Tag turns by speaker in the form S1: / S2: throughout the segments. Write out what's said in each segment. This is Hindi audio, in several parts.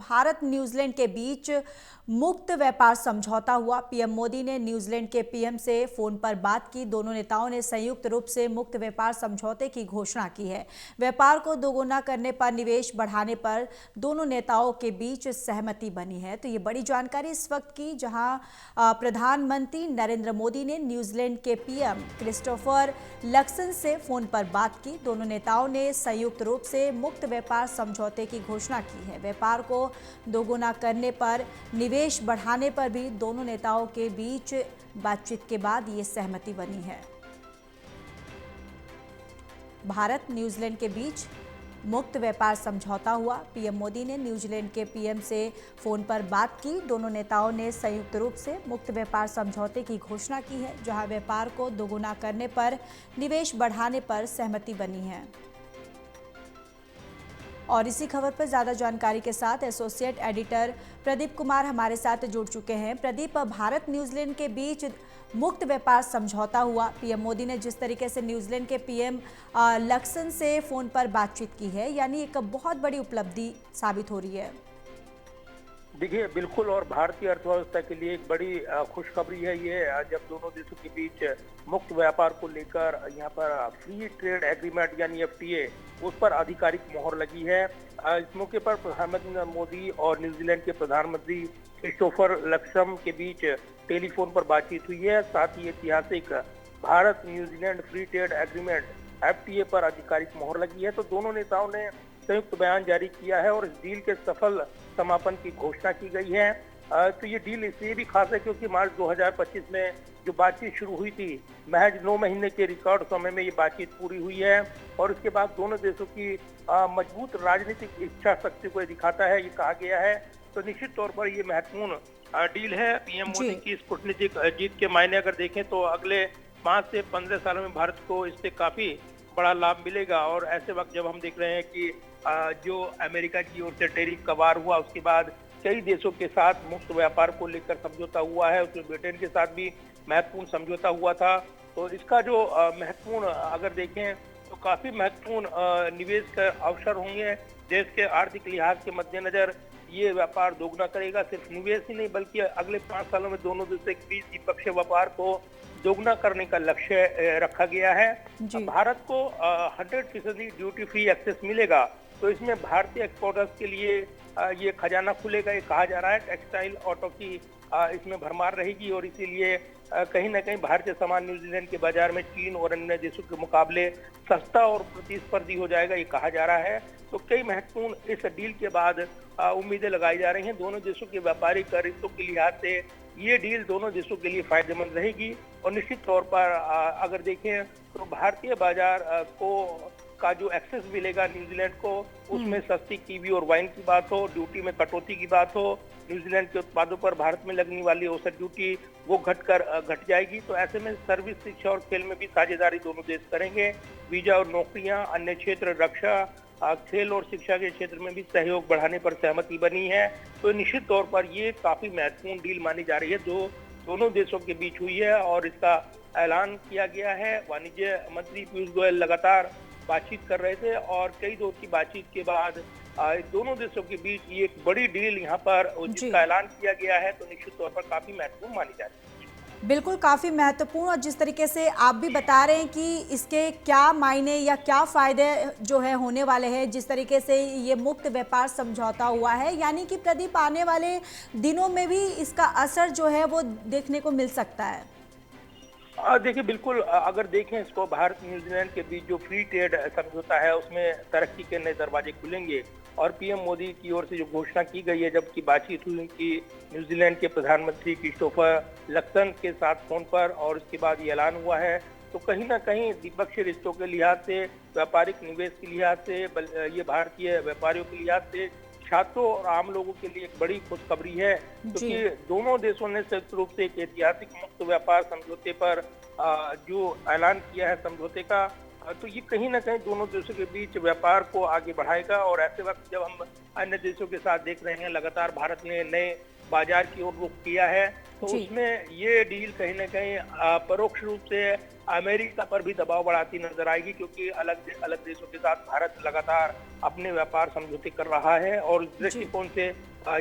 S1: भारत न्यूजीलैंड के बीच मुक्त व्यापार समझौता हुआ। पीएम मोदी ने न्यूजीलैंड के पीएम से फोन पर बात की। दोनों नेताओं ने संयुक्त रूप से मुक्त व्यापार समझौते की घोषणा की है। व्यापार को दोगुना करने पर, निवेश बढ़ाने पर दोनों नेताओं के बीच सहमति बनी है। तो ये बड़ी जानकारी इस वक्त की, जहां प्रधानमंत्री नरेंद्र मोदी ने न्यूजीलैंड के पीएम क्रिस्टोफर लक्सन से फोन पर बात की। दोनों नेताओं ने संयुक्त रूप से मुक्त व्यापार समझौते की घोषणा की है। व्यापार को दोगुना करने पर, निवेश बढ़ाने पर भी दोनों नेताओं के बीच बातचीत के बाद ये सहमति बनी है। भारत न्यूजीलैंड के बीच मुक्त व्यापार समझौता हुआ। पीएम मोदी ने न्यूजीलैंड के पीएम से फोन पर बात की। दोनों नेताओं ने संयुक्त रूप से मुक्त व्यापार समझौते की घोषणा की है, जहां व्यापार को दोगुना करने पर, निवेश बढ़ाने पर सहमति बनी है। और इसी खबर पर ज्यादा जानकारी के साथ एसोसिएट एडिटर प्रदीप कुमार हमारे साथ जुड़ चुके हैं। प्रदीप, भारत न्यूजीलैंड के बीच मुक्त व्यापार समझौता हुआ। पीएम मोदी ने जिस तरीके से न्यूजीलैंड के पीएम लक्सन से फोन पर बातचीत की है, यानी एक बहुत बड़ी उपलब्धि साबित हो रही है।
S2: देखिए, बिल्कुल, और भारतीय अर्थव्यवस्था के लिए एक बड़ी खुशखबरी है ये, जब दोनों देशों के बीच मुक्त व्यापार को लेकर यहाँ पर फ्री ट्रेड एग्रीमेंट यानी एफटीए, उस पर आधिकारिक मोहर लगी है। इस मौके पर प्रधानमंत्री नरेंद्र मोदी और न्यूजीलैंड के प्रधानमंत्री क्रिस्टोफर लक्सन के बीच टेलीफोन पर बातचीत हुई है। साथ ही ऐतिहासिक Bharat New Zealand free trade agreement FTA पर आधिकारिक मोहर लगी है। तो दोनों नेताओं ने संयुक्त बयान जारी किया है और इस डील के सफल समापन की घोषणा की गई है। तो ये डील इसलिए भी खास है क्योंकि मार्च 2025 में जो बातचीत शुरू हुई थी, महज 9 महीने के रिकॉर्ड समय में ये बातचीत पूरी हुई है। और इसके बाद दोनों देशों की मजबूत राजनीतिक इच्छा शक्ति को दिखाता है, ये कहा गया है। तो निश्चित तौर पर ये महत्वपूर्ण डील है। पीएम मोदी की इस कूटनीतिक जीत के मायने अगर देखें तो अगले 5 से 15 सालों में भारत को इससे काफी बड़ा लाभ मिलेगा। और ऐसे वक्त जब हम देख रहे हैं कि जो अमेरिका की ओर से टैरिफ का वार हुआ, उसके बाद कई देशों के साथ मुक्त व्यापार को लेकर समझौता हुआ है, उसमें ब्रिटेन के साथ भी महत्वपूर्ण समझौता हुआ था। तो इसका जो महत्वपूर्ण अगर देखें तो काफी महत्वपूर्ण निवेश का अवसर होंगे। देश के आर्थिक लिहाज के मद्देनजर ये व्यापार दोगुना करेगा। सिर्फ निवेश ही नहीं बल्कि अगले 5 सालों में दोनों देशों के बीच द्विपक्षीय व्यापार को दोगुना करने का लक्ष्य रखा गया है। भारत को 100% ड्यूटी फ्री एक्सेस मिलेगा, तो इसमें भारतीय एक्सपोर्टर्स के लिए ये खजाना खुलेगा, ये कहा जा रहा है। टेक्सटाइल, ऑटो की इसमें भरमार रहेगी और इसीलिए कहीं ना कहीं भारतीय सामान न्यूजीलैंड के बाजार में चीन और अन्य देशों के मुकाबले सस्ता और प्रतिस्पर्धी हो जाएगा, ये कहा जा रहा है। तो कई महत्वपूर्ण इस डील के बाद उम्मीदें लगाई जा रही हैं। दोनों देशों के व्यापारिक रिश्तों के लिहाज से ये डील दोनों देशों के लिए फायदेमंद रहेगी। और निश्चित तौर पर अगर देखें तो भारतीय बाजार को का जो एक्सेस मिलेगा न्यूजीलैंड को, उसमें सस्ती कीवी और वाइन की बात हो, ड्यूटी में कटौती की बात हो, न्यूजीलैंड के उत्पादों पर भारत में लगने वाली औसत ड्यूटी वो घट जाएगी। तो ऐसे में सर्विस, शिक्षा और खेल में भी साझेदारी दोनों देश करेंगे। वीजा और नौकरियां, अन्य क्षेत्र, रक्षा, खेल और शिक्षा के क्षेत्र में भी सहयोग बढ़ाने पर सहमति बनी है। तो निश्चित तौर पर ये काफी महत्वपूर्ण डील मानी जा रही है जो दोनों देशों के बीच हुई है और इसका ऐलान किया गया है। वाणिज्य मंत्री पीयूष गोयल लगातार बातचीत कर रहे थे और कई दौर की बातचीत के बाद दोनों देशों के बीच ये एक बड़ी डील यहाँ पर जिसका ऐलान किया गया है, तो निश्चित तौर पर काफी महत्वपूर्ण मानी जा रही है।
S1: बिल्कुल, काफ़ी महत्वपूर्ण। और जिस तरीके से आप भी बता रहे हैं कि इसके क्या मायने या क्या फ़ायदे जो है होने वाले हैं, जिस तरीके से ये मुक्त व्यापार समझौता हुआ है, यानी कि प्रदीप आने वाले दिनों में भी इसका असर जो है वो देखने को मिल सकता है।
S2: देखिए, बिल्कुल, अगर देखें इसको, भारत न्यूजीलैंड के बीच जो फ्री ट्रेड समझौता है उसमें तरक्की के नए दरवाजे खुलेंगे। और पीएम मोदी की ओर से जो घोषणा की गई है, जबकि बातचीत हुई कि न्यूजीलैंड के प्रधानमंत्री क्रिस्टोफर लक्सन के साथ फोन पर और उसके बाद ये ऐलान हुआ है, तो कहीं ना कहीं द्विपक्षीय रिश्तों के लिहाज से, व्यापारिक निवेश के लिहाज से, ये भारतीय व्यापारियों के लिहाज से, छात्रों और आम लोगों के लिए एक बड़ी खुशखबरी है। क्योंकि दोनों देशों ने संयुक्त रूप से एक ऐतिहासिक मुक्त व्यापार समझौते पर जो ऐलान किया है समझौते का, तो ये कहीं ना कहीं दोनों देशों के बीच व्यापार को आगे बढ़ाएगा। और ऐसे वक्त जब हम अन्य देशों के साथ देख रहे हैं लगातार भारत ने नए बाजार की ओर रुख किया है, तो
S1: जी।
S2: उसमें ये डील कहीं ना कहीं परोक्ष रूप से अमेरिका पर भी दबाव बढ़ाती नजर आएगी, क्योंकि अलग अलग देशों के साथ भारत लगातार अपने व्यापार समझौते कर रहा है और इस दृष्टिकोण से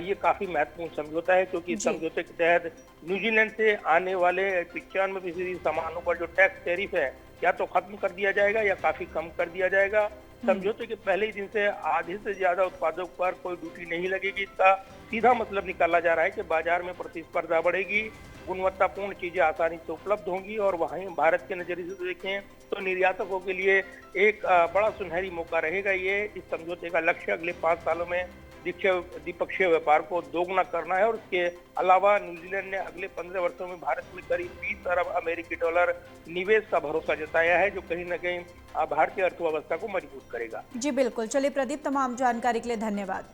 S2: ये काफी महत्वपूर्ण समझौता है, क्योंकि इस
S1: जी।
S2: समझौते के तहत न्यूजीलैंड से आने वाले 95% सामानों पर जो टैक्स टैरिफ है या तो खत्म कर दिया जाएगा या काफी कम कर दिया जाएगा। समझौते के पहले ही दिन से आधे से ज्यादा उत्पादों पर कोई ड्यूटी नहीं लगेगी। इसका सीधा मतलब निकाला जा रहा है कि बाजार में प्रतिस्पर्धा बढ़ेगी, गुणवत्तापूर्ण चीजें आसानी से उपलब्ध होंगी और वहीं भारत के नजरिए से देखें तो निर्यातकों के लिए एक बड़ा सुनहरी मौका रहेगा। ये इस समझौते का लक्ष्य अगले 5 सालों में द्विपक्षीय व्यापार को दोगुना करना है और इसके अलावा न्यूजीलैंड ने अगले 15 वर्षों में भारत में करीब 20 अरब अमेरिकी डॉलर निवेश का भरोसा जताया है, जो कहीं न कहीं भारतीय अर्थव्यवस्था को मजबूत करेगा।
S1: जी बिल्कुल। चलिए प्रदीप, तमाम जानकारी के लिए धन्यवाद।